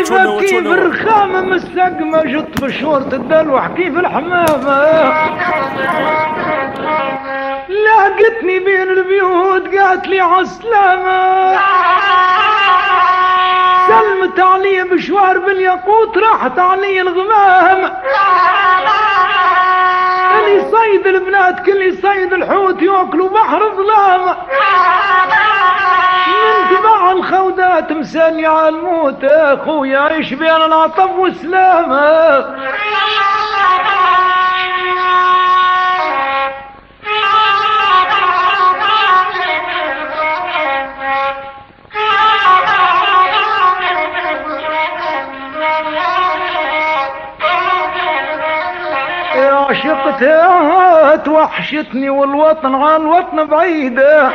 الشهرة كيف الرخامة مستقمة جط بشورة الدلوح كيف الحمامة لاقتني بين البيوت قالت لي عالسلامة سلمت علي بشوار بالياقوت راحت علي الغمام اللي صيد البنات كل صيد الحوت ياكلوا بحر ظلام من تبع الخودات مسالي على الموت اخويا عيش بين العطف والسلامة عشقتها توحشتني والوطن عن الوطن بعيدة